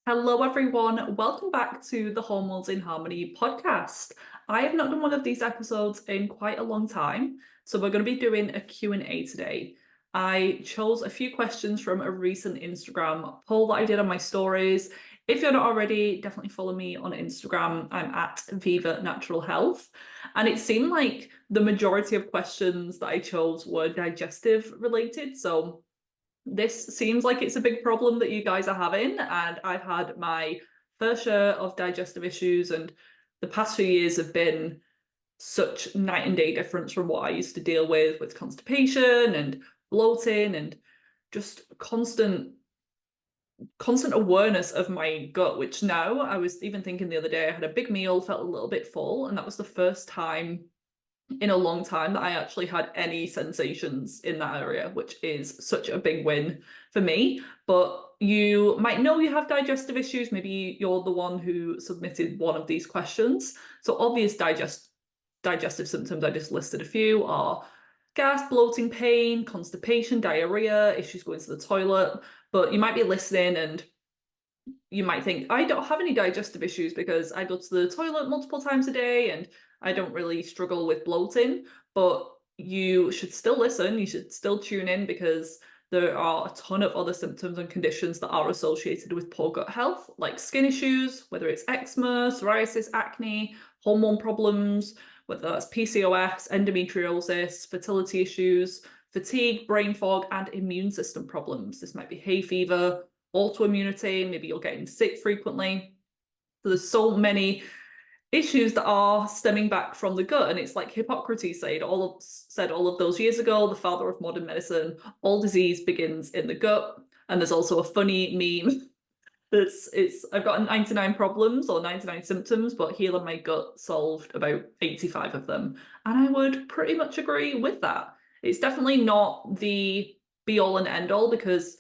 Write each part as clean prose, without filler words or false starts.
Hello, everyone. Welcome back to the Hormones in Harmony podcast. I have not done one of these episodes in quite a long time, so we're going to be doing a Q&A today. I chose a few questions from a recent Instagram poll that I did on my stories. If you're not already, definitely follow me on Instagram. I'm at Viva Natural Health. And it seemed like the majority of questions that I chose were digestive related. So this seems like it's a big problem that you guys are having, and I've had my fair share of digestive issues, and the past few years have been such night and day difference from what I used to deal with constipation and bloating and just constant awareness of my gut, which now I was even thinking the other day, I had a big meal, felt a little bit full, and that was the first time in a long time that I actually had any sensations in that area, which is such a big win for me. But you might know you have digestive issues. Maybe you're the one who submitted one of these questions. So obvious digestive symptoms, I just listed a few, are gas, bloating, pain, constipation, diarrhea, issues going to the toilet. But you might be listening and you might think, I don't have any digestive issues because I go to the toilet multiple times a day and I don't really struggle with bloating. But you should still listen, you should still tune in, because there are a ton of other symptoms and conditions that are associated with poor gut health, like skin issues, whether it's eczema, psoriasis, acne, hormone problems, whether that's PCOS, endometriosis, fertility issues, fatigue, brain fog, and immune system problems. This might be hay fever, autoimmunity, maybe you're getting sick frequently. So there's so many issues that are stemming back from the gut, and it's like Hippocrates said all of those years ago, the father of modern medicine, all disease begins in the gut. And there's also a funny meme that's I've got 99 problems or 99 symptoms, but healing my gut solved about 85 of them. And I would pretty much agree with that. It's definitely not the be all and end all, because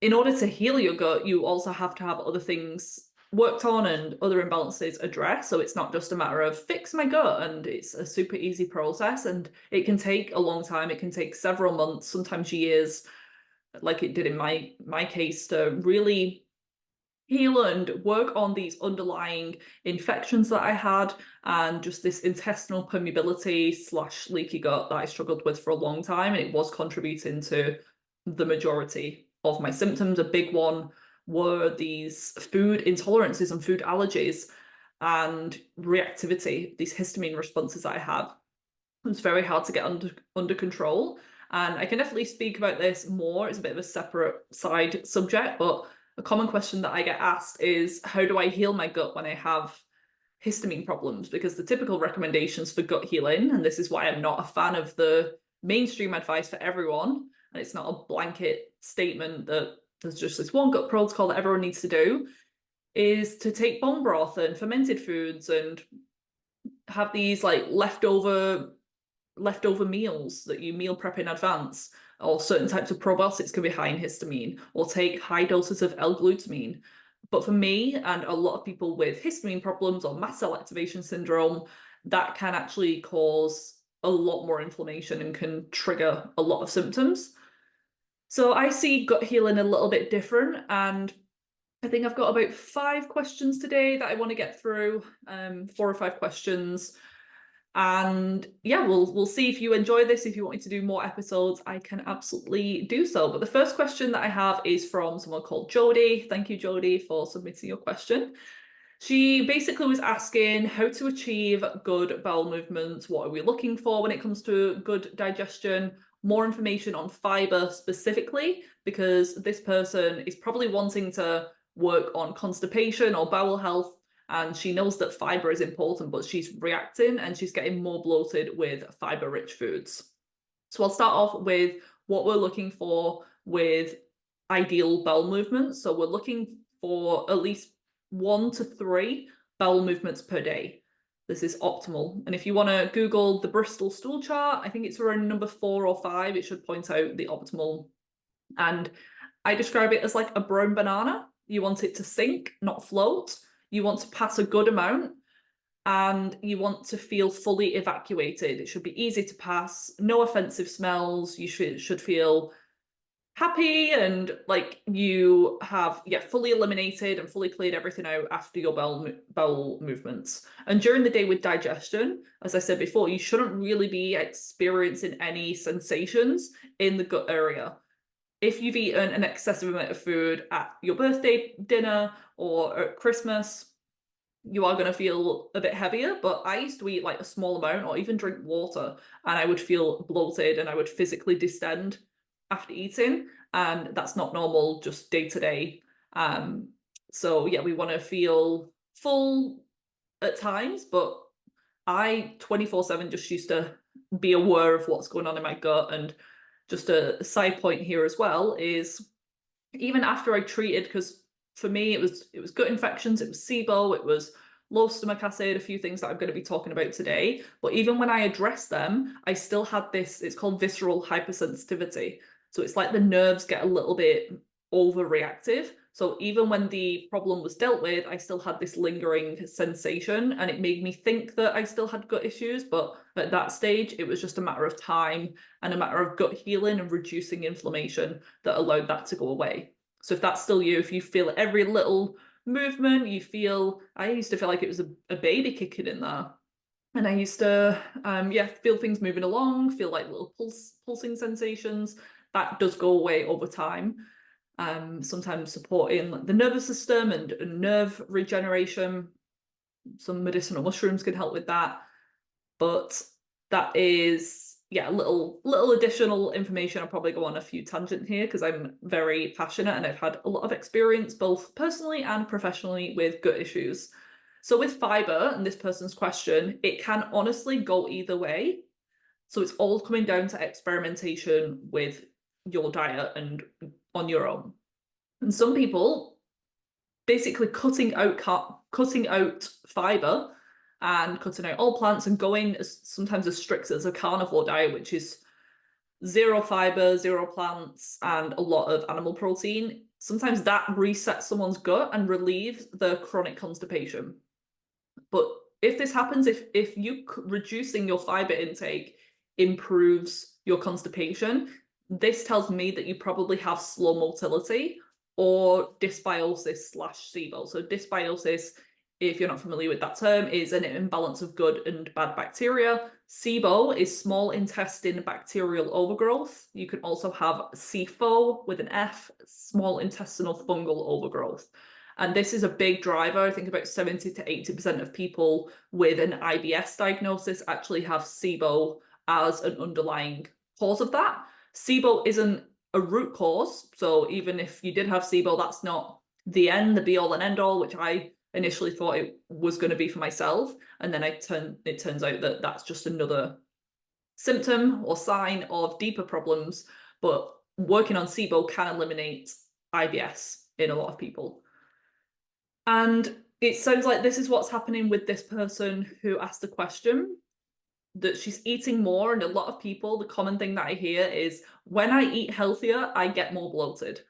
in order to heal your gut, you also have to have other things worked on and other imbalances addressed. So it's not just a matter of fix my gut, and it's a super easy process, and it can take a long time. It can take several months, sometimes years, like it did in my case, to really heal and work on these underlying infections that I had, and just this intestinal permeability / leaky gut that I struggled with for a long time, and it was contributing to the majority of my symptoms. A big one were these food intolerances and food allergies and reactivity, these histamine responses that I had. It was very hard to get under control. And I can definitely speak about this more. It's a bit of a separate side subject, but a common question that I get asked is, how do I heal my gut when I have histamine problems? Because the typical recommendations for gut healing, and this is why I'm not a fan of the mainstream advice for everyone, and it's not a blanket statement that there's just this one gut protocol that everyone needs to do, is to take bone broth and fermented foods and have these like leftover meals that you meal prep in advance, or certain types of probiotics can be high in histamine, or take high doses of L-glutamine. But for me and a lot of people with histamine problems or mast cell activation syndrome, that can actually cause a lot more inflammation and can trigger a lot of symptoms. So I see gut healing a little bit different, and I think I've got about 5 questions today that I want to get through, 4 or 5 questions. And yeah, we'll see if you enjoy this. If you want me to do more episodes, I can absolutely do so. But the first question that I have is from someone called Jodie. Thank you, Jodie, for submitting your question. She basically was asking how to achieve good bowel movements. What are we looking for when it comes to good digestion? More information on fiber specifically, because this person is probably wanting to work on constipation or bowel health, and she knows that fiber is important, but she's reacting and she's getting more bloated with fiber-rich foods. So I'll start off with what we're looking for with ideal bowel movements. So we're looking for at least 1 to 3 bowel movements per day. This is optimal. And if you want to Google the Bristol stool chart, I think it's around number 4 or 5. It should point out the optimal. And I describe it as like a brown banana. You want it to sink, not float. You want to pass a good amount, and you want to feel fully evacuated. It should be easy to pass, no offensive smells. You should feel happy and like you have fully eliminated and fully cleared everything out after your bowel movements. And during the day with digestion, as I said before, you shouldn't really be experiencing any sensations in the gut area. If you've eaten an excessive amount of food at your birthday dinner or at Christmas, you are going to feel a bit heavier. But I used to eat like a small amount or even drink water, and I would feel bloated and I would physically distend after eating. And that's not normal, just day to day. So yeah, we want to feel full at times, but I 24/7 just used to be aware of what's going on in my gut. And just a side point here as well is even after I treated, because for me it was gut infections, it was SIBO, it was low stomach acid, a few things that I'm going to be talking about today. But even when I addressed them, I still had this, it's called visceral hypersensitivity. So it's like the nerves get a little bit overreactive. So even when the problem was dealt with, I still had this lingering sensation, and it made me think that I still had gut issues. But at that stage, it was just a matter of time and a matter of gut healing and reducing inflammation that allowed that to go away. So if that's still you, if you feel every little movement, I used to feel like it was a baby kicking in there. And I used to, feel things moving along, feel like little pulsing sensations. That does go away over time. Sometimes supporting the nervous system and nerve regeneration. Some medicinal mushrooms can help with that. But that is, a little additional information. I'll probably go on a few tangents here because I'm very passionate and I've had a lot of experience both personally and professionally with gut issues. So with fiber and this person's question, it can honestly go either way. So it's all coming down to experimentation with your diet and on your own. And some people basically cutting out fiber and cutting out all plants and going sometimes as strict as a carnivore diet, which is zero fiber, zero plants, and a lot of animal protein. Sometimes that resets someone's gut and relieves the chronic constipation. But if this happens, if you reducing your fiber intake improves your constipation, this tells me that you probably have slow motility or dysbiosis/SIBO. So dysbiosis, if you're not familiar with that term, is an imbalance of good and bad bacteria. SIBO is small intestine bacterial overgrowth. You can also have SIFO with an F, small intestinal fungal overgrowth. And this is a big driver. I think about 70 to 80% of people with an IBS diagnosis actually have SIBO as an underlying cause of that. SIBO isn't a root cause. So even if you did have SIBO, that's not the end, the be all and end all, which I initially thought it was going to be for myself. And then it turns out that that's just another symptom or sign of deeper problems. But working on SIBO can eliminate IBS in a lot of people. And it sounds like this is what's happening with this person who asked the question, that she's eating more. And a lot of people, the common thing that I hear is, when I eat healthier, I get more bloated.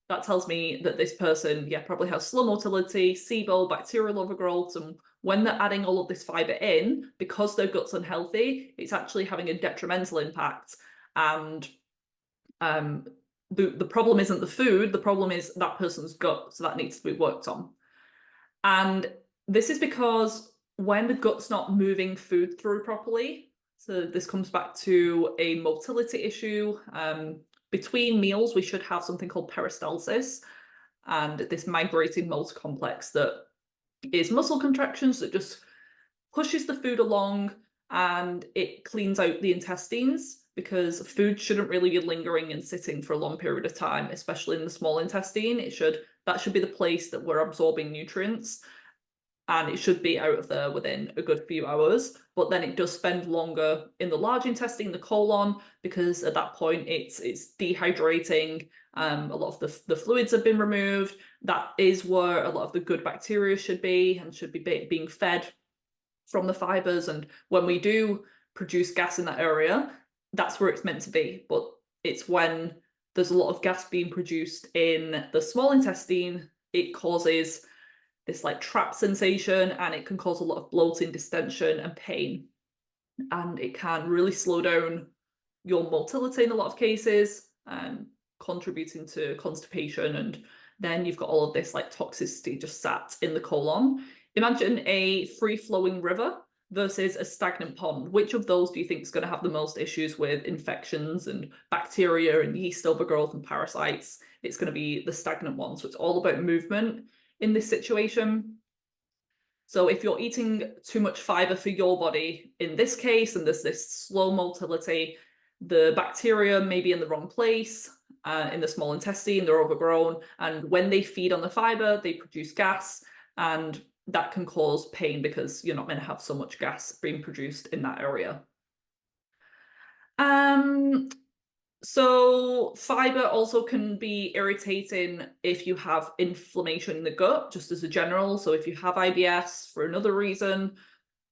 That tells me that this person, probably has slow motility, SIBO, bacterial overgrowth. And when they're adding all of this fiber in, because their gut's unhealthy, it's actually having a detrimental impact. And the problem isn't the food, the problem is that person's gut. So that needs to be worked on. And this is because when the gut's not moving food through properly, so this comes back to a motility issue. Between meals, we should have something called peristalsis, and this migrating motor complex that is muscle contractions that just pushes the food along and it cleans out the intestines, because food shouldn't really be lingering and sitting for a long period of time, especially in the small intestine. That should be the place that we're absorbing nutrients, and it should be out of there within a good few hours. But then it does spend longer in the large intestine, the colon, because at that point it's dehydrating. A lot of the fluids have been removed. That is where a lot of the good bacteria should be, and should be being fed from the fibers. And when we do produce gas in that area, that's where it's meant to be. But it's when there's a lot of gas being produced in the small intestine, it causes this like trap sensation, and it can cause a lot of bloating, distension, and pain. And it can really slow down your motility in a lot of cases. contributing to constipation, and then you've got all of this like toxicity just sat in the colon. Imagine a free-flowing river versus a stagnant pond. Which of those do you think is going to have the most issues with infections and bacteria and yeast overgrowth and parasites? It's going to be the stagnant one. So it's all about movement in this situation. So if you're eating too much fiber for your body in this case, and there's this slow motility, the bacteria may be in the wrong place in the small intestine, they're overgrown, and when they feed on the fiber, they produce gas, and that can cause pain because you're not going to have so much gas being produced in that area. So fiber also can be irritating if you have inflammation in the gut, just as a general. So if you have IBS for another reason,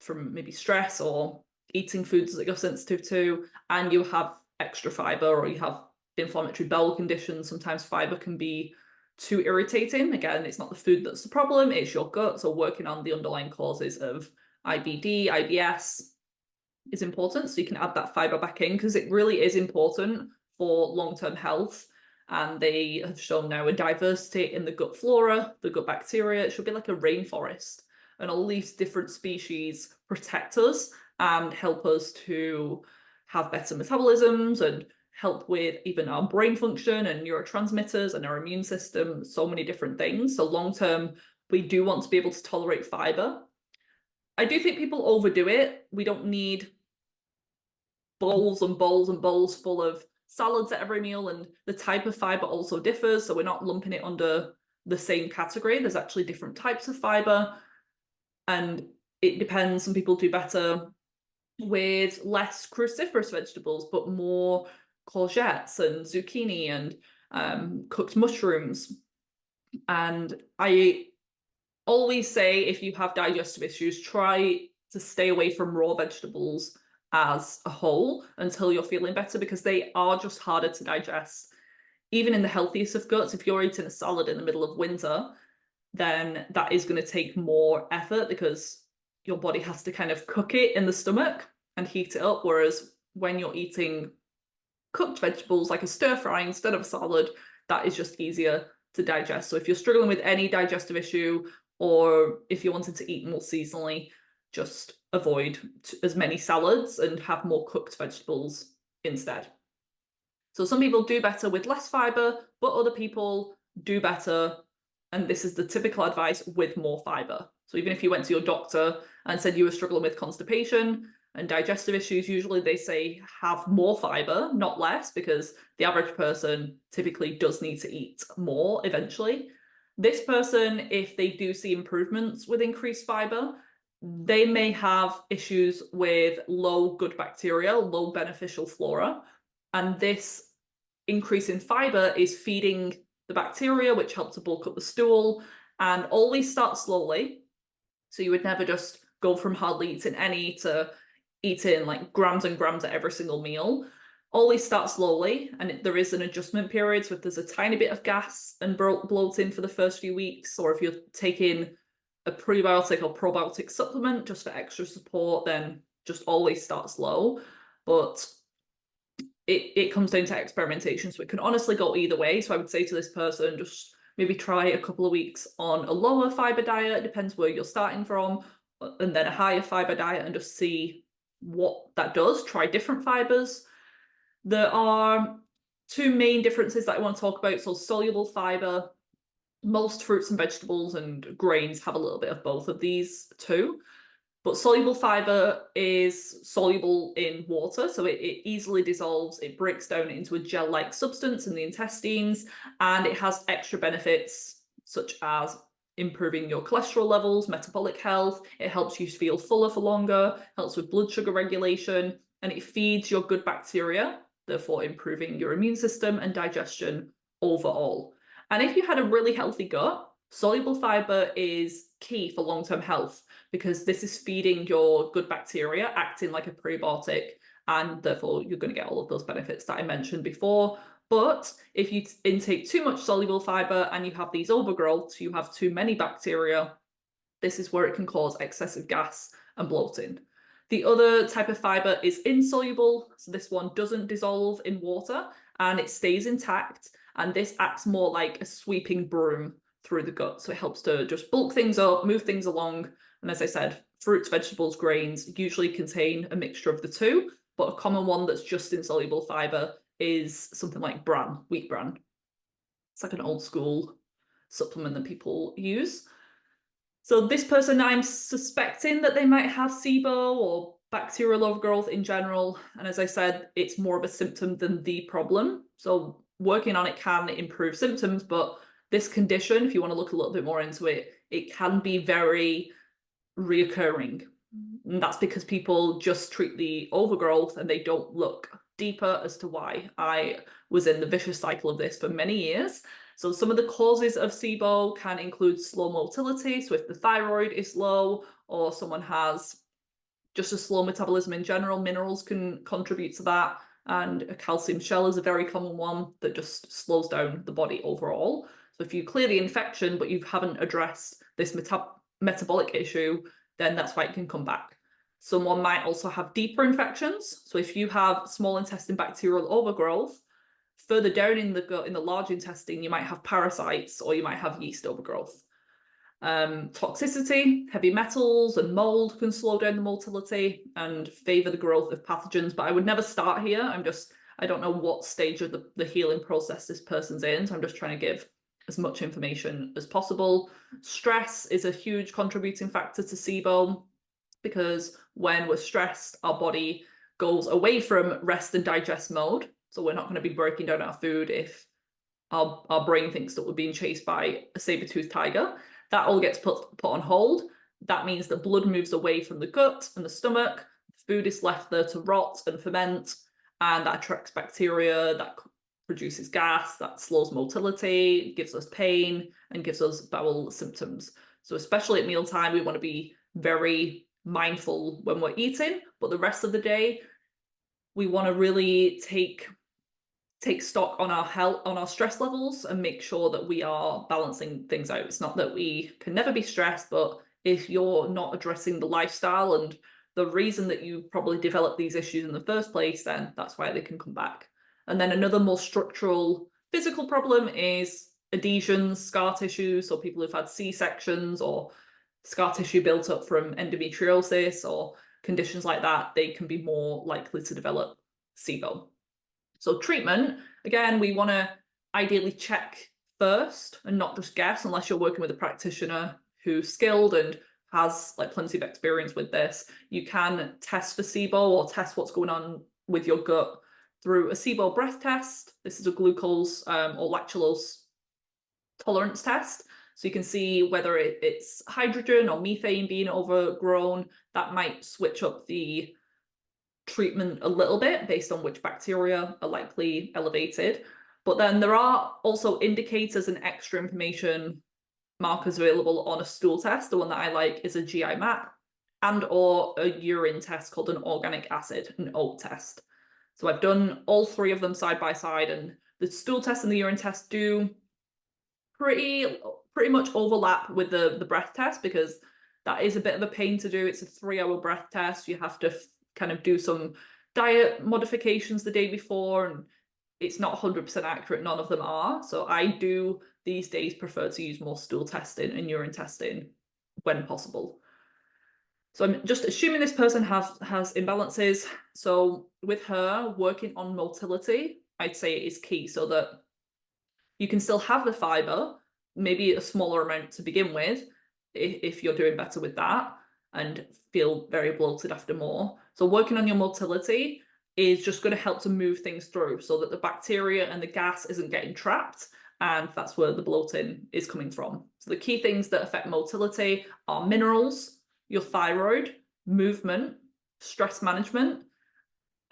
from maybe stress or eating foods that you're sensitive to, and you have extra fiber, or you have inflammatory bowel conditions, sometimes fiber can be too irritating. Again, it's not the food that's the problem, it's your gut. So working on the underlying causes of IBD, IBS is important. So you can add that fiber back in because it really is important for long-term health. And they have shown now a diversity in the gut flora, the gut bacteria. It should be like a rainforest. And all these different species protect us and help us to have better metabolisms and help with even our brain function and neurotransmitters and our immune system, so many different things. So long term, we do want to be able to tolerate fiber. I do think people overdo it. We don't need bowls and bowls and bowls full of salads at every meal, and the type of fiber also differs, so we're not lumping it under the same category. There's actually different types of fiber, and it depends. Some people do better with less cruciferous vegetables, but more courgettes and zucchini and cooked mushrooms. And I always say, if you have digestive issues, try to stay away from raw vegetables as a whole until you're feeling better, because they are just harder to digest. Even in the healthiest of guts, if you're eating a salad in the middle of winter, then that is going to take more effort because your body has to kind of cook it in the stomach and heat it up. Whereas when you're eating cooked vegetables like a stir fry instead of a salad, that is just easier to digest. So if you're struggling with any digestive issue, or if you're wanting to eat more seasonally, just avoid as many salads and have more cooked vegetables instead. So some people do better with less fiber, but other people do better, and this is the typical advice, with more fiber. So even if you went to your doctor and said you were struggling with constipation and digestive issues, usually they say have more fiber, not less, because the average person typically does need to eat more eventually. This person, if they do see improvements with increased fiber, they may have issues with low good bacteria, low beneficial flora, and this increase in fiber is feeding the bacteria, which helps to bulk up the stool, and always start slowly. So you would never just go from hardly eating any to eating like grams and grams at every single meal. Always start slowly, and there is an adjustment period. So if there's a tiny bit of gas and bloating for the first few weeks, or if you're taking a prebiotic or probiotic supplement just for extra support, then just always start slow. But it comes down to experimentation, so it can honestly go either way. So I would say to this person, just maybe try a couple of weeks on a lower fiber diet, it depends where you're starting from, and then a higher fiber diet, and just see what that does. Try different fibers. There are two main differences that I want to talk about. So soluble fiber, most fruits and vegetables and grains have a little bit of both of these too. But soluble fiber is soluble in water, so it easily dissolves, it breaks down into a gel-like substance in the intestines, and it has extra benefits such as improving your cholesterol levels, metabolic health, it helps you feel fuller for longer, helps with blood sugar regulation, and it feeds your good bacteria, therefore improving your immune system and digestion overall. And if you had a really healthy gut, soluble fiber is key for long-term health, because this is feeding your good bacteria, acting like a prebiotic, and therefore you're going to get all of those benefits that I mentioned before. But if you intake too much soluble fiber and you have these overgrowths, you have too many bacteria, this is where it can cause excessive gas and bloating. The other type of fiber is insoluble, so this one doesn't dissolve in water, and it stays intact. And this acts more like a sweeping broom through the gut. So it helps to just bulk things up, move things along. And as I said, fruits, vegetables, grains usually contain a mixture of the two, but a common one that's just insoluble fibre is something like bran, wheat bran. It's like an old school supplement that people use. So this person, I'm suspecting that they might have SIBO or bacterial overgrowth in general. And as I said, it's more of a symptom than the problem. So working on it can improve symptoms, but this condition, if you want to look a little bit more into it, it can be very reoccurring. And that's because people just treat the overgrowth and they don't look deeper as to why. I was in the vicious cycle of this for many years. So some of the causes of SIBO can include slow motility. So if the thyroid is low or someone has just a slow metabolism in general, minerals can contribute to that. And a calcium shell is a very common one that just slows down the body overall. So if you clear the infection, but you haven't addressed this metabolic issue, then that's why it can come back. Someone might also have deeper infections. So if you have small intestine bacterial overgrowth, further down in the gut, in the large intestine, you might have parasites or you might have yeast overgrowth. Toxicity, heavy metals and mold can slow down the motility and favor the growth of pathogens, but I would never start here. I don't know what stage of the healing process this person's in, so I'm just trying to give as much information as possible. Stress is a huge contributing factor to SIBO because when we're stressed, our body goes away from rest and digest mode. So we're not going to be breaking down our food if our brain thinks that we're being chased by a saber-toothed tiger. That all gets put on hold. That means that blood moves away from the gut and the stomach. Food is left there to rot and ferment, and that attracts bacteria, that produces gas, that slows motility, gives us pain, and gives us bowel symptoms. So especially at mealtime, we want to be very mindful when we're eating, but the rest of the day, we want to really take stock on our health, on our stress levels, and make sure that we are balancing things out. It's not that we can never be stressed, but if you're not addressing the lifestyle and the reason that you probably developed these issues in the first place, then that's why they can come back. And then another more structural physical problem is adhesions, scar tissue. So people who've had C-sections or scar tissue built up from endometriosis or conditions like that, they can be more likely to develop SIBO. So treatment, again, we want to ideally check first and not just guess, unless you're working with a practitioner who's skilled and has like plenty of experience with this. You can test for SIBO or test what's going on with your gut through a SIBO breath test. This is a glucose or lactulose tolerance test. So you can see whether it's hydrogen or methane being overgrown. That might switch up the treatment a little bit based on which bacteria are likely elevated. But then there are also indicators and extra information markers available on a stool test. The one that I like is a GI map and or a urine test called an organic acid, an OAT test. So I've done all three of them side by side, and the stool test and the urine test do pretty much overlap with the breath test, because that is a bit of a pain to do. It's a 3-hour breath test. You have to kind of do some diet modifications the day before, and it's not 100% accurate. None of them are. So I do these days prefer to use more stool testing and urine testing when possible. So I'm just assuming this person has imbalances. So with her, working on motility, I'd say is key, so that you can still have the fibre, maybe a smaller amount to begin with, if you're doing better with that and feel very bloated after more. So working on your motility is just going to help to move things through so that the bacteria and the gas isn't getting trapped, and that's where the bloating is coming from. So the key things that affect motility are minerals, your thyroid, movement, stress management,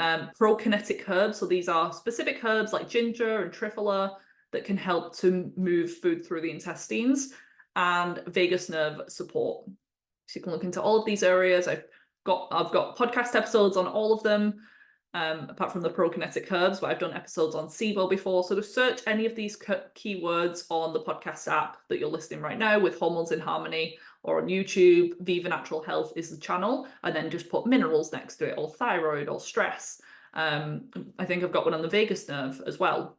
prokinetic herbs. So these are specific herbs like ginger and triphala that can help to move food through the intestines, and vagus nerve support. So you can look into all of these areas. I've got podcast episodes on all of them, apart from the prokinetic herbs, but I've done episodes on SIBO before. So to search any of these keywords on the podcast app that you're listening right now with Hormones in Harmony, or on YouTube, Viva Natural Health is the channel, and then just put minerals next to it, or thyroid, or stress, I think I've got one on the vagus nerve as well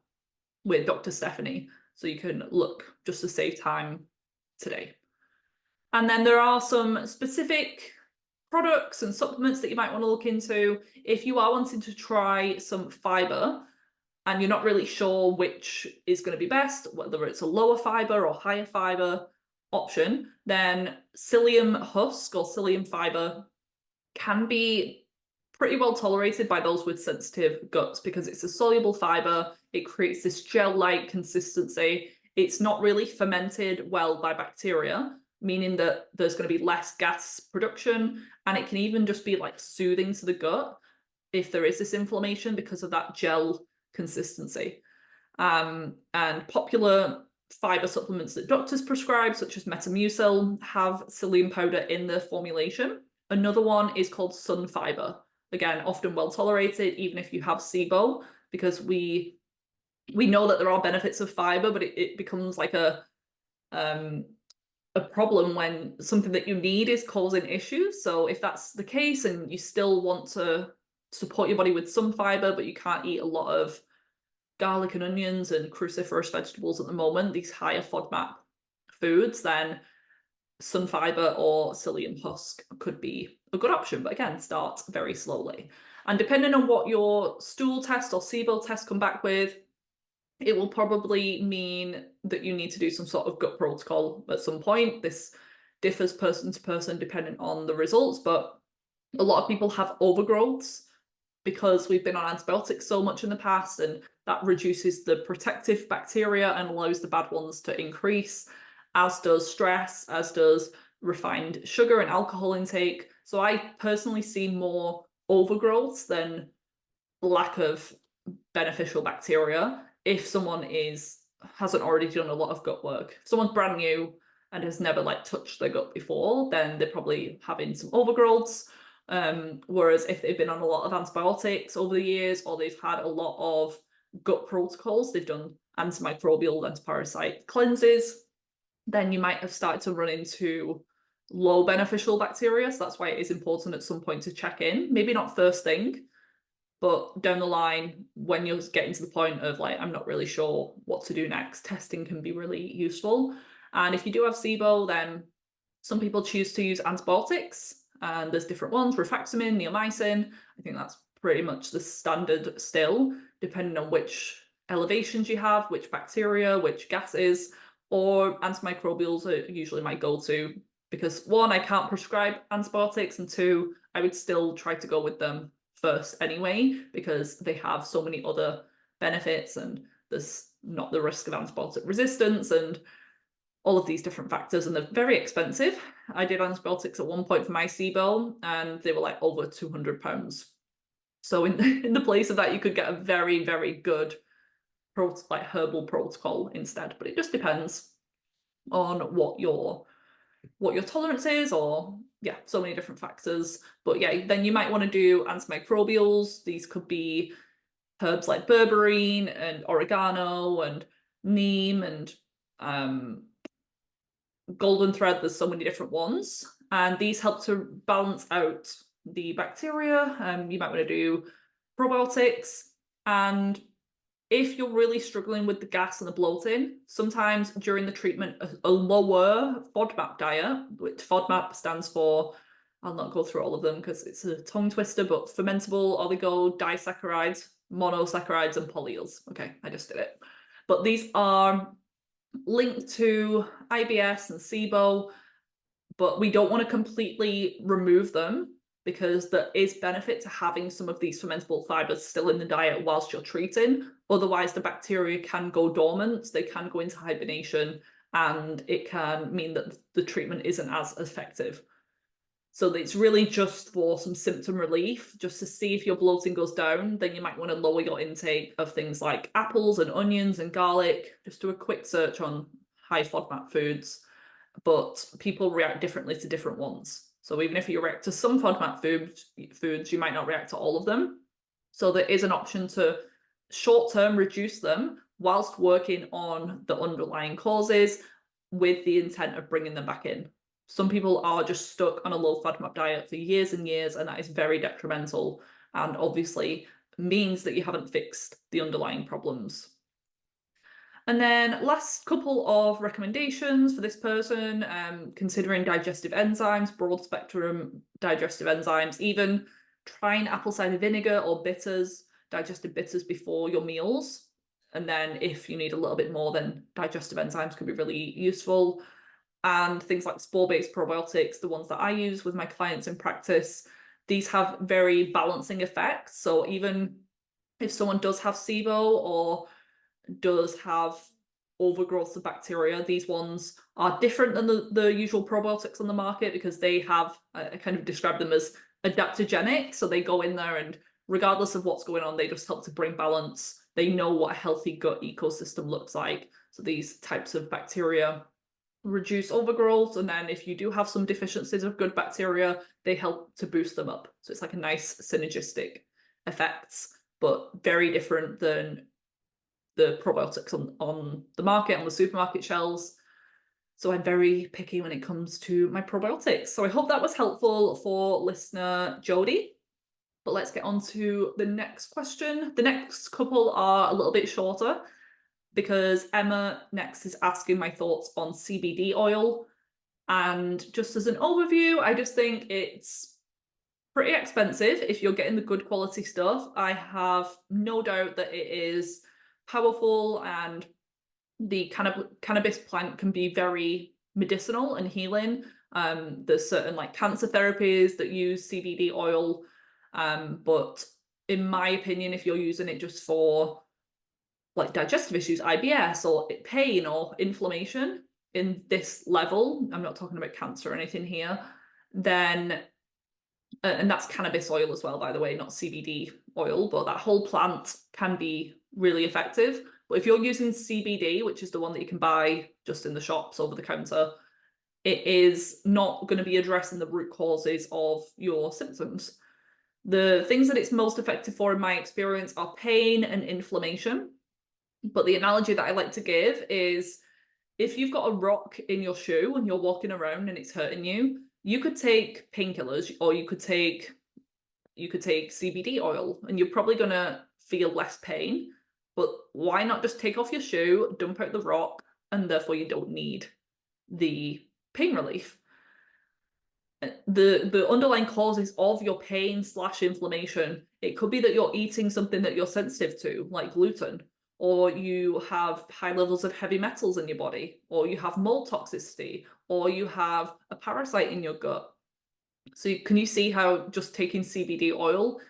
with Dr. Stephanie, so you can look just to save time today. And then there are some specific products and supplements that you might want to look into if you are wanting to try some fiber and you're not really sure which is going to be best, whether it's a lower fiber or higher fiber option. Then psyllium husk or psyllium fiber can be pretty well tolerated by those with sensitive guts because it's a soluble fiber. It creates this gel-like consistency. It's not really fermented well by bacteria, meaning that there's going to be less gas production, and it can even just be like soothing to the gut if there is this inflammation because of that gel consistency. And popular fiber supplements that doctors prescribe, such as Metamucil, have psyllium powder in their formulation. Another one is called sun fiber. Again, often well tolerated, even if you have SIBO, because we know that there are benefits of fiber, but it becomes like a problem when something that you need is causing issues. So if that's the case and you still want to support your body with some fiber, but you can't eat a lot of garlic and onions and cruciferous vegetables at the moment, these higher FODMAP foods, then sun fiber or psyllium husk could be a good option. But again, start very slowly. And depending on what your stool test or SIBO test come back with, it will probably mean that you need to do some sort of gut protocol at some point. This differs person to person depending on the results, but a lot of people have overgrowths because we've been on antibiotics so much in the past, and that reduces the protective bacteria and allows the bad ones to increase, as does stress, as does refined sugar and alcohol intake. So I personally see more overgrowths than lack of beneficial bacteria if someone hasn't already done a lot of gut work. If someone's brand new and has never like touched their gut before, then they're probably having some overgrowths. Whereas if they've been on a lot of antibiotics over the years, or they've had a lot of gut protocols, they've done antimicrobial, antiparasite cleanses, then you might have started to run into low beneficial bacteria. So that's why it is important at some point to check in. Maybe not first thing, but down the line, when you're getting to the point of like, I'm not really sure what to do next, testing can be really useful. And if you do have SIBO, then some people choose to use antibiotics, and there's different ones, rifaximin, neomycin. I think that's pretty much the standard still, depending on which elevations you have, which bacteria, which gases, or antimicrobials are usually my go-to, because one, I can't prescribe antibiotics, and two, I would still try to go with them first anyway, because they have so many other benefits, and there's not the risk of antibiotic resistance and all of these different factors, and they're very expensive. I did antibiotics at one point for my SIBO, and they were like over £200. So in the place of that, you could get a very, very good like herbal protocol instead. But it just depends on what your tolerance is, or yeah, so many different factors. But yeah, then you might want to do antimicrobials. These could be herbs like berberine and oregano and neem and golden thread. There's so many different ones, and these help to balance out the bacteria. You might want to do probiotics, and if you're really struggling with the gas and the bloating, sometimes during the treatment, a lower FODMAP diet, which FODMAP stands for, I'll not go through all of them because it's a tongue twister, but fermentable oligodisaccharides, monosaccharides, and polyols. Okay, I just did it. But these are linked to IBS and SIBO, but we don't want to completely remove them, because there is benefit to having some of these fermentable fibers still in the diet whilst you're treating. Otherwise, the bacteria can go dormant, they can go into hibernation, and it can mean that the treatment isn't as effective. So it's really just for some symptom relief, just to see if your bloating goes down. Then you might want to lower your intake of things like apples and onions and garlic. Just do a quick search on high FODMAP foods, but people react differently to different ones. So even if you react to some FODMAP foods, you might not react to all of them. So there is an option to short-term reduce them whilst working on the underlying causes with the intent of bringing them back in. Some people are just stuck on a low FODMAP diet for years and years, and that is very detrimental. And obviously, means that you haven't fixed the underlying problems. And then last couple of recommendations for this person, considering digestive enzymes, broad spectrum digestive enzymes, even trying apple cider vinegar or bitters, digestive bitters before your meals. And then if you need a little bit more, then digestive enzymes can be really useful. And things like spore-based probiotics, the ones that I use with my clients in practice, these have very balancing effects. So even if someone does have SIBO or does have overgrowth of bacteria, these ones are different than the usual probiotics on the market because they have, I kind of describe them as adaptogenic. So they go in there and regardless of what's going on, they just help to bring balance. They know what a healthy gut ecosystem looks like. So these types of bacteria reduce overgrowth, and then if you do have some deficiencies of good bacteria, they help to boost them up. So it's like a nice synergistic effects, but very different than the probiotics on the market, on the supermarket shelves. So I'm very picky when it comes to my probiotics. So I hope that was helpful for listener Jody. But let's get on to the next question. The next couple are a little bit shorter because Emma next is asking my thoughts on CBD oil. And just as an overview, I just think it's pretty expensive if you're getting the good quality stuff. I have no doubt that it is powerful, and the cannabis plant can be very medicinal and healing. There's certain like cancer therapies that use CBD oil, but in my opinion, if you're using it just for like digestive issues, IBS or pain or inflammation in this level, I'm not talking about cancer or anything here, then and that's cannabis oil as well, by the way, not CBD oil, but that whole plant can be really effective. But if you're using CBD, which is the one that you can buy just in the shops over the counter, it is not going to be addressing the root causes of your symptoms. The things that it's most effective for, in my experience, are pain and inflammation. But the analogy that I like to give is if you've got a rock in your shoe and you're walking around and it's hurting you, you could take painkillers or you could take CBD oil and you're probably going to feel less pain. But why not just take off your shoe, dump out the rock, and therefore you don't need the pain relief? The underlying causes of your pain / inflammation, it could be that you're eating something that you're sensitive to, like gluten, or you have high levels of heavy metals in your body, or you have mold toxicity, or you have a parasite in your gut. So can you see how just taking CBD oil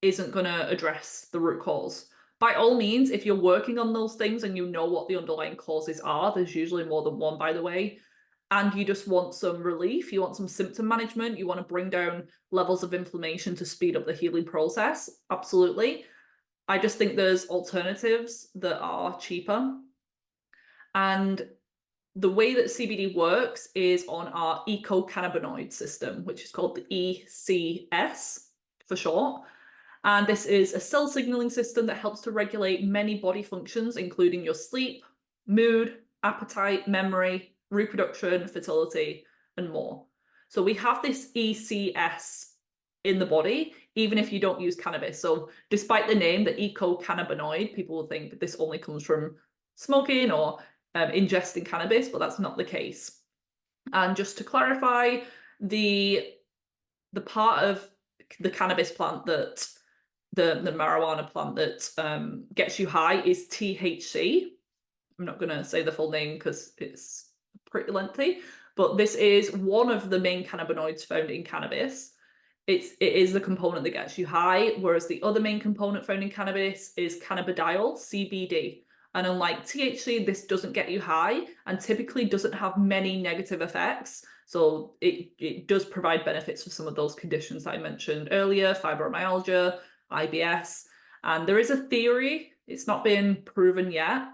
isn't going to address the root cause? By all means, if you're working on those things and you know what the underlying causes are, there's usually more than one, by the way, and you just want some relief, you want some symptom management, you want to bring down levels of inflammation to speed up the healing process, absolutely. I just think there's alternatives that are cheaper. And the way that CBD works is on our ecocannabinoid system, which is called the ECS for short. And this is a cell signaling system that helps to regulate many body functions, including your sleep, mood, appetite, memory, reproduction, fertility, and more. So we have this ECS in the body, even if you don't use cannabis. So despite the name, the ecocannabinoid, people will think that this only comes from smoking or ingesting cannabis, but that's not the case. And just to clarify, the part of the cannabis plant that the marijuana plant that gets you high is THC. I'm not going to say the full name because it's pretty lengthy, but this is one of the main cannabinoids found in cannabis. It is the component that gets you high, whereas the other main component found in cannabis is cannabidiol, CBD. And unlike THC, this doesn't get you high and typically doesn't have many negative effects. So it does provide benefits for some of those conditions that I mentioned earlier, fibromyalgia, IBS. And there is a theory, it's not been proven yet,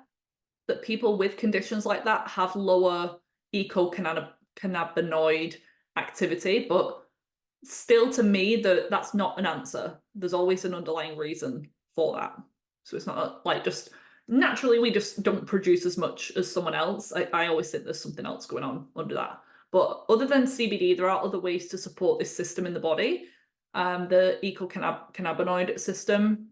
that people with conditions like that have lower ecocannabinoid activity, but still to me that's not an answer. There's always an underlying reason for that. So it's not like just naturally we just don't produce as much as someone else. I always think there's something else going on under that. But other than CBD, there are other ways to support this system in the body. The ecocannabinoid system,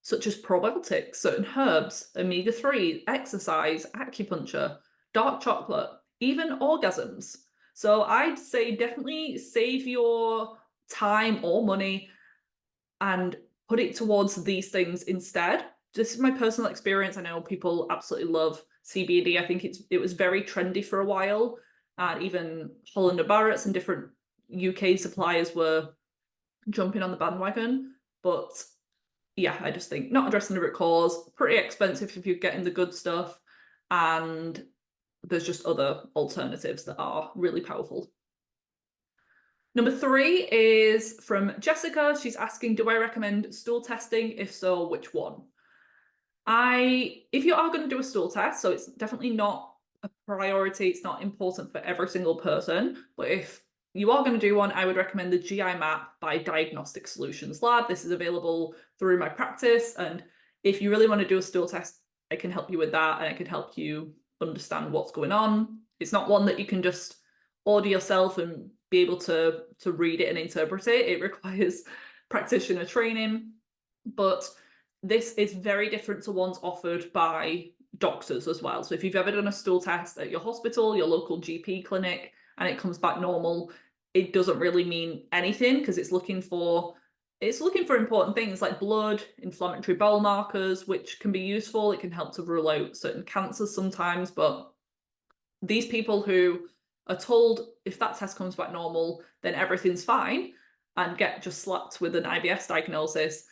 such as probiotics, certain herbs, omega-3, exercise, acupuncture, dark chocolate, even orgasms. So I'd say definitely save your time or money and put it towards these things instead. This is my personal experience. I know people absolutely love CBD. I think it was very trendy for a while, and even Holland & Barrett's and different UK suppliers were jumping on the bandwagon. But yeah, I just think not addressing the root cause, pretty expensive if you're getting the good stuff, and there's just other alternatives that are really powerful. Number 3 is from Jessica. She's asking, do I recommend stool testing? If so, which one? If you are going to do a stool test, so it's definitely not a priority, it's not important for every single person, but if you are going to do one, I would recommend the GI map by Diagnostic Solutions Lab. This is available through my practice, and if you really want to do a stool test, I can help you with that, and I can help you understand what's going on. It's not one that you can just order yourself and be able to read it and interpret it. It requires practitioner training, but this is very different to ones offered by doctors as well. So if you've ever done a stool test at your hospital, your local GP clinic, and it comes back normal, it doesn't really mean anything, because it's looking for important things like blood, inflammatory bowel markers, which can be useful. It can help to rule out certain cancers sometimes, but these people who are told if that test comes back normal, then everything's fine, and get just slapped with an IBS diagnosis,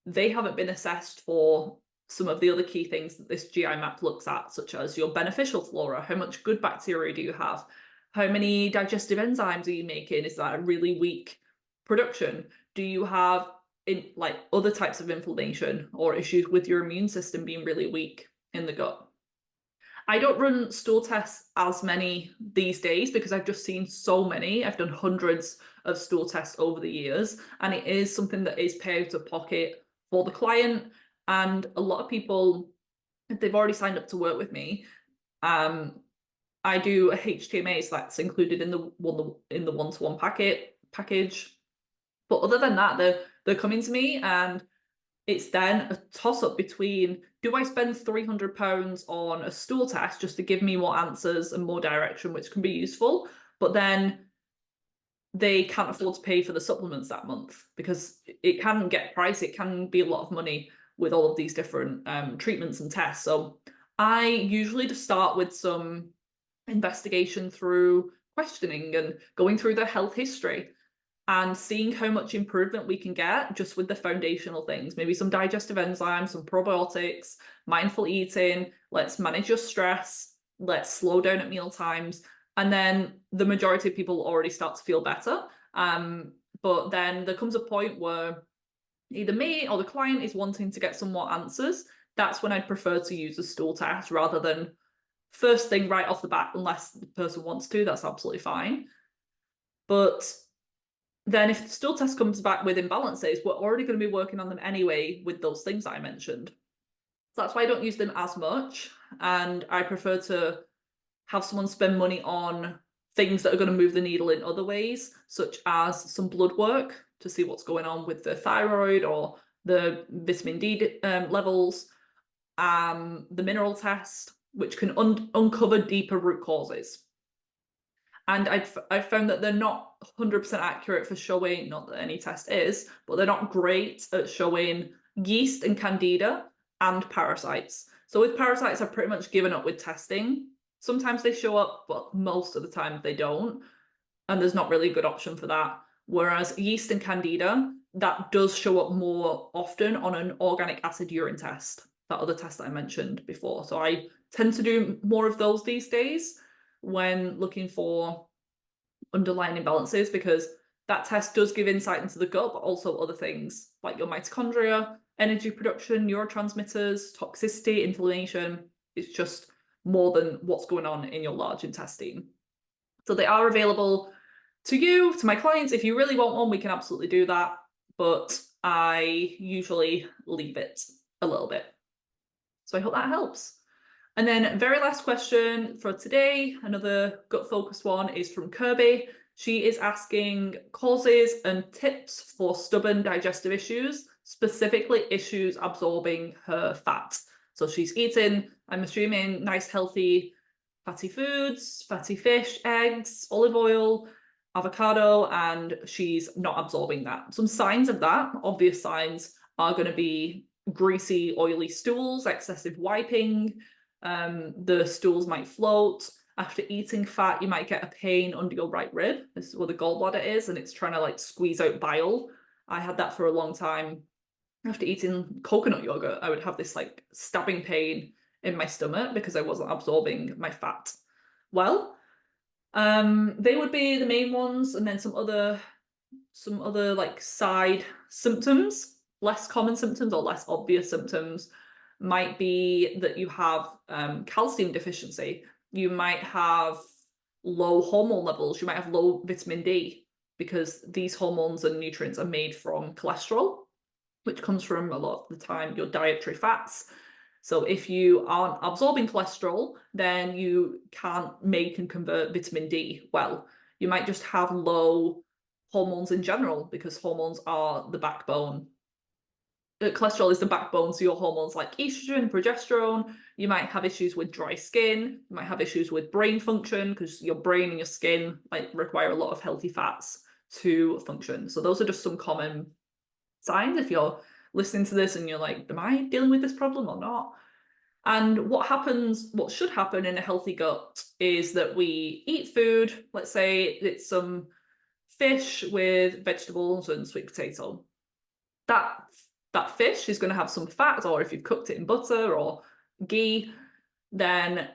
they haven't been assessed for some of the other key things that this GI map looks at, such as your beneficial flora, how much good bacteria do you have, how many digestive enzymes are you making, is that a really weak production, do you have like other types of inflammation or issues with your immune system being really weak in the gut. I don't run stool tests as many these days because I've just seen so many. I've done hundreds of stool tests over the years, and it is something that is pay out of pocket for the client. And a lot of people, if they've already signed up to work with me, I do a HTMA, so that's included in the one-to-one package. But other than that, they're coming to me, and it's then a toss-up between, do I spend £300 on a stool test just to give me more answers and more direction, which can be useful, but then they can't afford to pay for the supplements that month, because it can get pricey. It can be a lot of money with all of these different treatments and tests. So I usually just start with some investigation through questioning and going through their health history and seeing how much improvement we can get just with the foundational things, maybe some digestive enzymes, some probiotics, mindful eating, let's manage your stress, let's slow down at meal times. And then the majority of people already start to feel better. But then there comes a point where either me or the client is wanting to get some more answers. That's when I'd prefer to use a stool test rather than first thing right off the bat, unless the person wants to, that's absolutely fine. But then if the stool test comes back with imbalances, we're already going to be working on them anyway with those things that I mentioned. So that's why I don't use them as much. And I prefer to have someone spend money on things that are going to move the needle in other ways, such as some blood work to see what's going on with the thyroid or the vitamin D levels, the mineral test, which can uncover deeper root causes. And I've found that they're not 100% accurate for showing, not that any test is, but they're not great at showing yeast and candida and parasites. So with parasites, I've pretty much given up with testing. Sometimes they show up, but most of the time they don't. And there's not really a good option for that. Whereas yeast and candida, that does show up more often on an organic acid urine test, that other test that I mentioned before. So I tend to do more of those these days when looking for underlying imbalances, because that test does give insight into the gut, but also other things like your mitochondria, energy production, neurotransmitters, toxicity, inflammation. It's just more than what's going on in your large intestine. So they are available to you, to my clients. If you really want one, we can absolutely do that, but I usually leave it a little bit. So I hope that helps. And then very last question for today, another gut focused one, is from Kirby. She is asking causes and tips for stubborn digestive issues specifically issues absorbing her fat. So she's eating, I'm assuming, nice, healthy, fatty foods, fatty fish, eggs, olive oil, avocado, and she's not absorbing that. Some signs of that, obvious signs, are going to be greasy, oily stools, excessive wiping. The stools might float. After eating fat, you might get a pain under your right rib. This is where the gallbladder is, and it's trying to like squeeze out bile. I had that for a long time. After eating coconut yogurt, I would have this like stabbing pain in my stomach because I wasn't absorbing my fat well. They would be the main ones, and then some other like side symptoms, less common symptoms or less obvious symptoms might be that you have calcium deficiency. You might have low hormone levels. You might have low vitamin D because these hormones and nutrients are made from cholesterol, which comes from a lot of the time your dietary fats. So if you aren't absorbing cholesterol, then you can't make and convert vitamin D well. You might just have low hormones in general because hormones are the backbone. Cholesterol is the backbone to your hormones like estrogen and progesterone. You might have issues with dry skin. You might have issues with brain function because your brain and your skin like require a lot of healthy fats to function. So those are just some common signs if you're listening to this and you're like, am I dealing with this problem or not? And what should happen in a healthy gut is that we eat food. Let's say it's some fish with vegetables and sweet potato. That fish is going to have some fat, or if you've cooked it in butter or ghee, then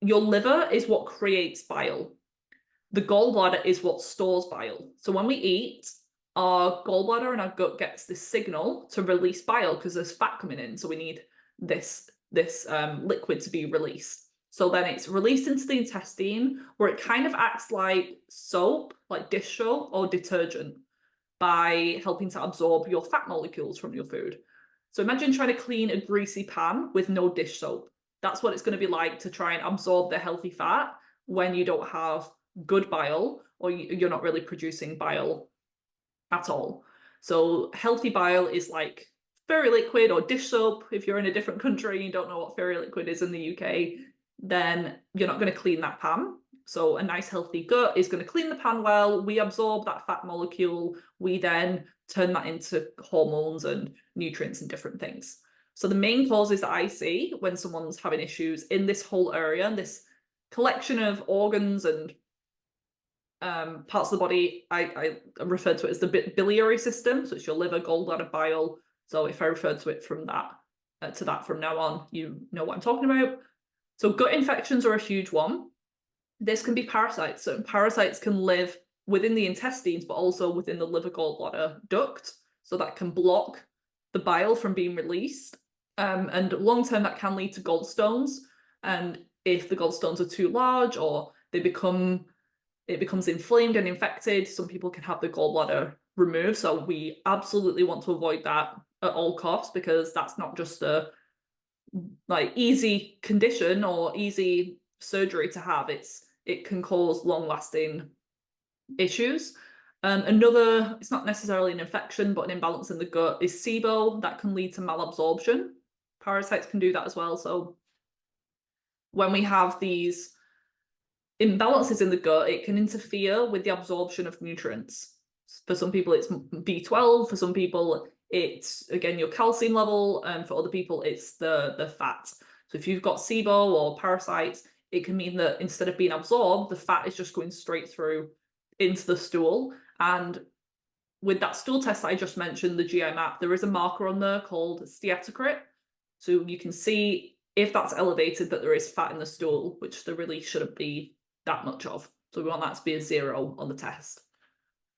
your liver is what creates bile. The gallbladder is what stores bile. So when we eat, our gallbladder and our gut gets this signal to release bile because there's fat coming in. So we need this liquid to be released. So then it's released into the intestine where it kind of acts like soap, like dish soap or detergent, by helping to absorb your fat molecules from your food. So imagine trying to clean a greasy pan with no dish soap. That's what it's going to be like to try and absorb the healthy fat when you don't have good bile or you're not really producing bile at all. So healthy bile is like fairy liquid or dish soap. If you're in a different country and you don't know what fairy liquid is in the UK, then you're not going to clean that pan. So a nice healthy gut is going to clean the pan well. We absorb that fat molecule. We then turn that into hormones and nutrients and different things. So the main causes that I see when someone's having issues in this whole area, and this collection of organs and parts of the body, I refer to it as the biliary system. So it's your liver, gallbladder, bile. So if I refer to it from that to that from now on, you know what I'm talking about. So gut infections are a huge one. This can be parasites. So parasites can live within the intestines, but also within the liver gallbladder duct. So that can block the bile from being released. And long-term, that can lead to gallstones. And if the gallstones are too large or it becomes inflamed and infected, some people can have the gallbladder removed. So we absolutely want to avoid that at all costs because that's not just a like easy condition or easy surgery to have. It can cause long-lasting issues. It's not necessarily an infection, but an imbalance in the gut is SIBO. That can lead to malabsorption. Parasites can do that as well. So when we have these imbalances in the gut, it can interfere with the absorption of nutrients. For some people, it's B12. For some people, it's, again, your calcium level. And for other people, it's the fat. So if you've got SIBO or parasites, it can mean that instead of being absorbed, the fat is just going straight through into the stool. And with that stool test that I just mentioned, the GI map, there is a marker on there called steatocrit. So you can see if that's elevated that there is fat in the stool, which there really shouldn't be that much of. So we want that to be a 0 on the test.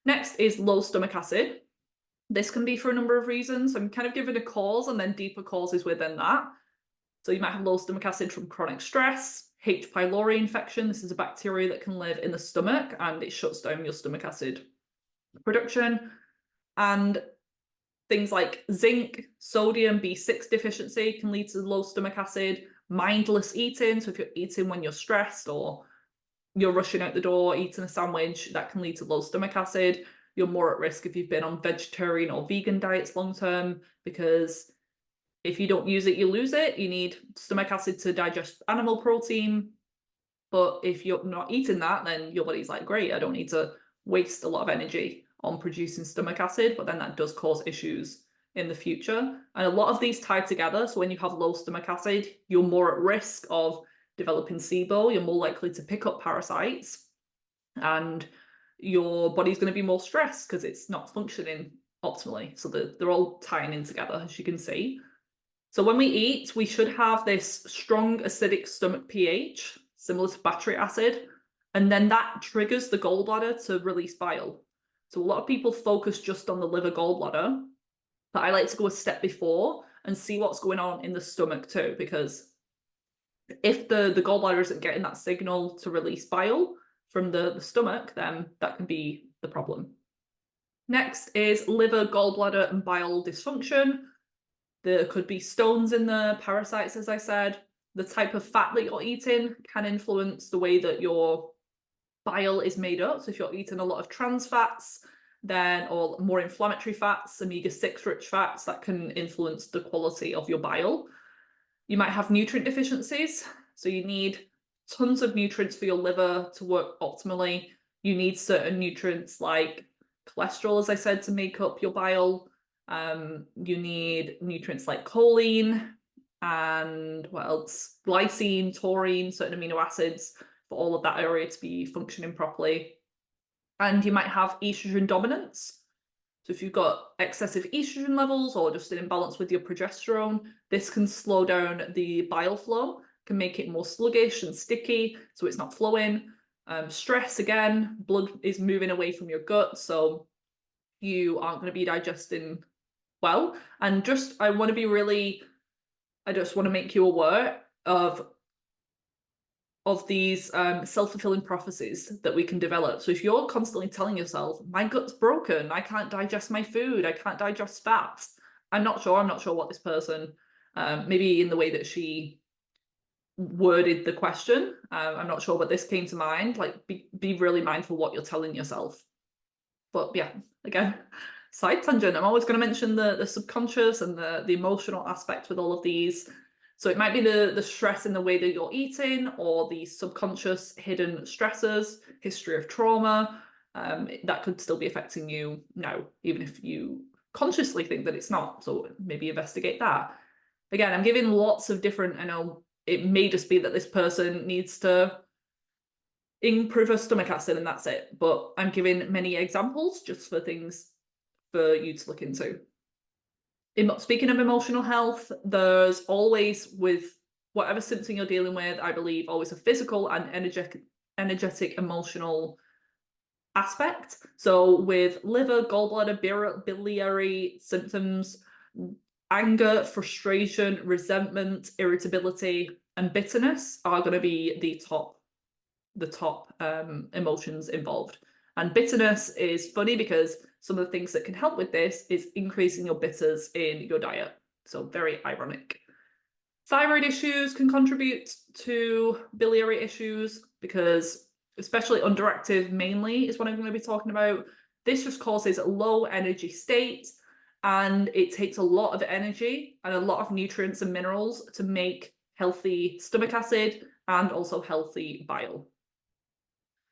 Next is low stomach acid. This can be for a number of reasons. I'm kind of giving a cause and then deeper causes within that. So you might have low stomach acid from chronic stress, H. pylori infection. This is a bacteria that can live in the stomach and it shuts down your stomach acid production. And things like zinc, sodium, B6 deficiency can lead to low stomach acid. Mindless eating, so if you're eating when you're stressed or you're rushing out the door, eating a sandwich, that can lead to low stomach acid. you're more at risk if you've been on vegetarian or vegan diets long term, because if you don't use it, you lose it. You need stomach acid to digest animal protein. But if you're not eating that, then your body's like, great, I don't need to waste a lot of energy on producing stomach acid, but then that does cause issues in the future. And a lot of these tie together. So when you have low stomach acid, you're more at risk of developing SIBO, you're more likely to pick up parasites, and your body's going to be more stressed because it's not functioning optimally. So they're all tying in together, as you can see. So when we eat, we should have this strong acidic stomach pH, similar to battery acid, and then that triggers the gallbladder to release bile. So a lot of people focus just on the liver gallbladder, but I like to go a step before and see what's going on in the stomach too, because if the gallbladder isn't getting that signal to release bile from the stomach, then that can be the problem. Next is liver, gallbladder, and bile dysfunction. There could be stones in the parasites, as I said. The type of fat that you're eating can influence the way that your bile is made up. So if you're eating a lot of trans fats, then, or more inflammatory fats, omega-6 rich fats, that can influence the quality of your bile. You might have nutrient deficiencies. So you need tons of nutrients for your liver to work optimally. You need certain nutrients like cholesterol, as I said, to make up your bile. You need nutrients like choline and what else? Glycine, taurine, certain amino acids for all of that area to be functioning properly. And you might have estrogen dominance. So if you've got excessive estrogen levels or just an imbalance with your progesterone, this can slow down the bile flow, can make it more sluggish and sticky, so it's not flowing. Stress, again, blood is moving away from your gut, so you aren't going to be digesting well. And just, I just want to make you aware of these self-fulfilling prophecies that we can develop. So if you're constantly telling yourself, my gut's broken, I can't digest my food, I can't digest fats, I'm not sure what this person, maybe in the way that she worded the question, I'm not sure, but this came to mind. Like, be really mindful what you're telling yourself. But yeah, again, side tangent, I'm always going to mention the subconscious and the emotional aspect with all of these. So it might be the stress in the way that you're eating, or the subconscious hidden stressors, history of trauma, that could still be affecting you now, even if you consciously think that it's not. So maybe investigate that. Again, I'm giving lots of different, I know it may just be that this person needs to improve her stomach acid and that's it, but I'm giving many examples just for things for you to look into. Speaking of emotional health, there's always, with whatever symptom you're dealing with, I believe always a physical and energetic emotional aspect. So with liver, gallbladder, biliary symptoms, anger, frustration, resentment, irritability, and bitterness are going to be the top emotions involved. And bitterness is funny because some of the things that can help with this is increasing your bitters in your diet. So very ironic. Thyroid issues can contribute to biliary issues because, especially underactive mainly is what I'm going to be talking about. This just causes a low energy state, and it takes a lot of energy and a lot of nutrients and minerals to make healthy stomach acid and also healthy bile.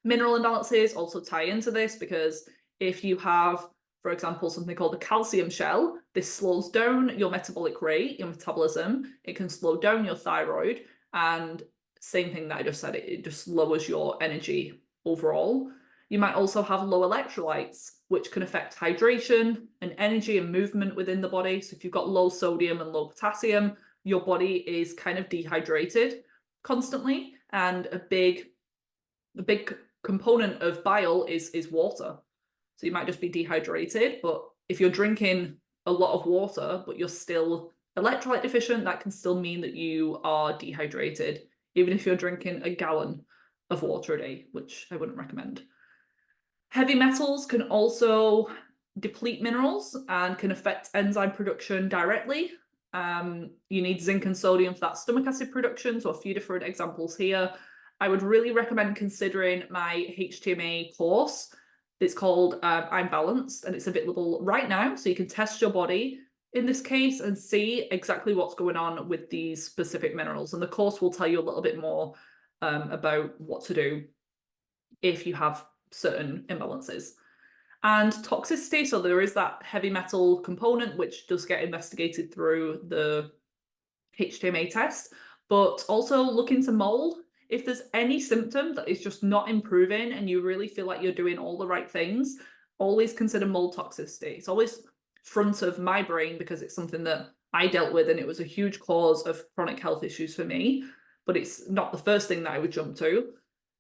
Mineral imbalances also tie into this, because if you have, for example, something called a calcium shell, this slows down your metabolic rate, your metabolism. It can slow down your thyroid, and same thing that I just said, it just lowers your energy overall. You might also have low electrolytes, which can affect hydration and energy and movement within the body. So if you've got low sodium and low potassium, your body is kind of dehydrated constantly, and a big component of bile is water. So you might just be dehydrated, but if you're drinking a lot of water but you're still electrolyte deficient, that can still mean that you are dehydrated, even if you're drinking a gallon of water a day, which I wouldn't recommend. Heavy metals can also deplete minerals and can affect enzyme production directly. You need zinc and sodium for that stomach acid production, so a few different examples here. I would really recommend considering my HTMA course. It's called I'm Balanced, and it's available right now, so you can test your body in this case and see exactly what's going on with these specific minerals. And the course will tell you a little bit more about what to do if you have certain imbalances. And toxicity, so there is that heavy metal component which does get investigated through the HTMA test, but also look into mold. If there's any symptom that is just not improving and you really feel like you're doing all the right things, always consider mold toxicity. It's always front of my brain because it's something that I dealt with and it was a huge cause of chronic health issues for me, but it's not the first thing that I would jump to.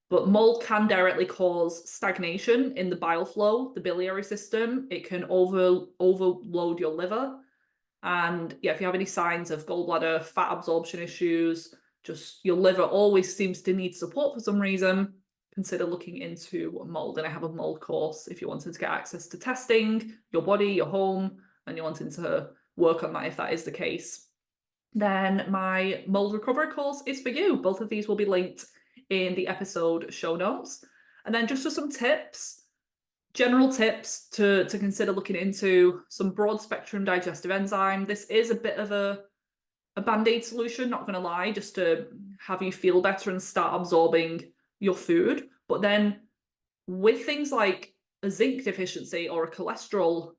But mold can directly cause stagnation in the bile flow, the biliary system. It can overload your liver. And yeah, if you have any signs of gallbladder, fat absorption issues, just your liver always seems to need support for some reason, consider looking into mold. And I have a mold course if you wanted to get access to testing your body, your home, and you're wanting to work on that if that is the case. Then my mold recovery course is for you. Both of these will be linked in the episode show notes. And then just for some tips, general tips to consider looking into: some broad spectrum digestive enzyme. This is a bit of a band-aid solution, not gonna lie, just to have you feel better and start absorbing your food. But then with things like a zinc deficiency or a cholesterol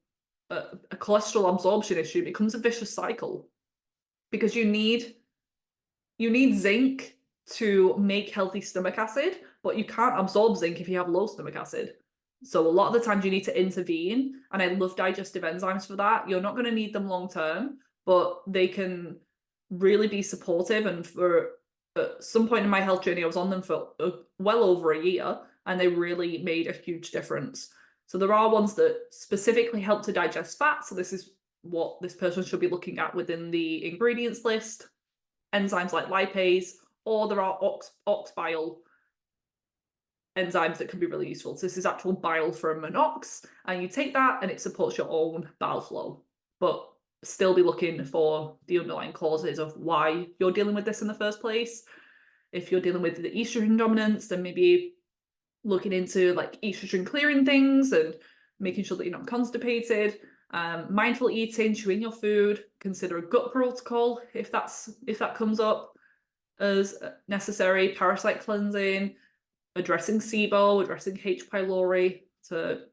absorption issue, it becomes a vicious cycle because you need zinc to make healthy stomach acid, but you can't absorb zinc if you have low stomach acid. So a lot of the times you need to intervene, and I love digestive enzymes for that. You're not going to need them long term, but they can really be supportive. And for at some point in my health journey, I was on them for well over a year, and they really made a huge difference. So there are ones that specifically help to digest fat. So this is what this person should be looking at within the ingredients list. Enzymes like lipase, or there are ox bile enzymes that can be really useful. So this is actual bile from an ox, and you take that and it supports your own bile flow, but still be looking for the underlying causes of why you're dealing with this in the first place. If you're dealing with the estrogen dominance, then maybe looking into like estrogen clearing things and making sure that you're not constipated. Mindful eating, chewing your food, consider a gut protocol if that comes up as necessary. Parasite cleansing, addressing SIBO, addressing H. pylori to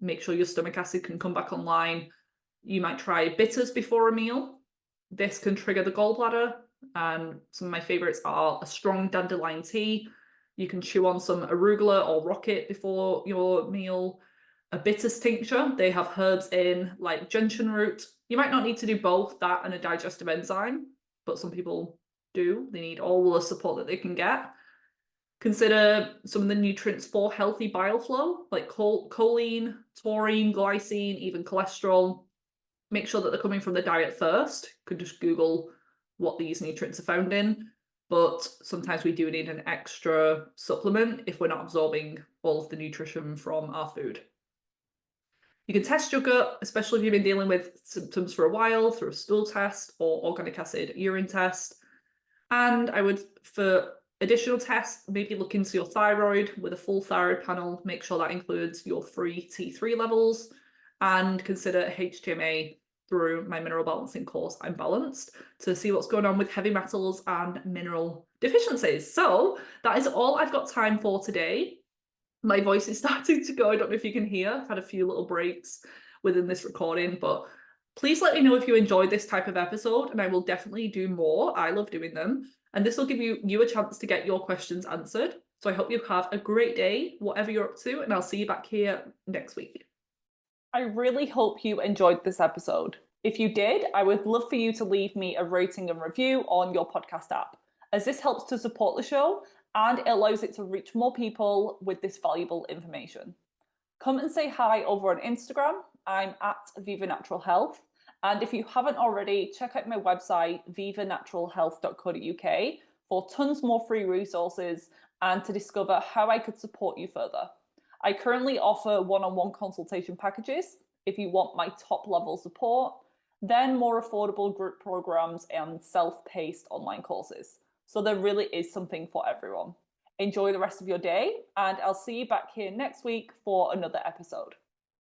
make sure your stomach acid can come back online. You might try bitters before a meal. This can trigger the gallbladder, and some of my favorites are a strong dandelion tea. You can chew on some arugula or rocket before your meal. A bitters tincture, they have herbs in like gentian root. You might not need to do both that and a digestive enzyme, but some people do. They need all the support that they can get. Consider some of the nutrients for healthy bile flow, like choline, taurine, glycine, even cholesterol. Make sure that they're coming from the diet first. You could just Google what these nutrients are found in, but sometimes we do need an extra supplement if we're not absorbing all of the nutrition from our food. You can test your gut, especially if you've been dealing with symptoms for a while, through a stool test or organic acid urine test. And I would, for additional tests, maybe look into your thyroid with a full thyroid panel. Make sure that includes your free T3 levels, and consider HTMA through my mineral balancing course, I'm Balanced, to see what's going on with heavy metals and mineral deficiencies. So that is all I've got time for today. My voice is starting to go. I don't know if you can hear. I've had a few little breaks within this recording, but please let me know if you enjoyed this type of episode, and I will definitely do more. I love doing them. And this will give you a chance to get your questions answered. So I hope you have a great day, whatever you're up to, and I'll see you back here next week. I really hope you enjoyed this episode. If you did, I would love for you to leave me a rating and review on your podcast app, as this helps to support the show and it allows it to reach more people with this valuable information. Come and say hi over on Instagram. I'm at Viva Natural Health. And if you haven't already, check out my website, vivanaturalhealth.co.uk, for tons more free resources and to discover how I could support you further. I currently offer one-on-one consultation packages if you want my top level support, then more affordable group programs and self-paced online courses. So there really is something for everyone. Enjoy the rest of your day, and I'll see you back here next week for another episode.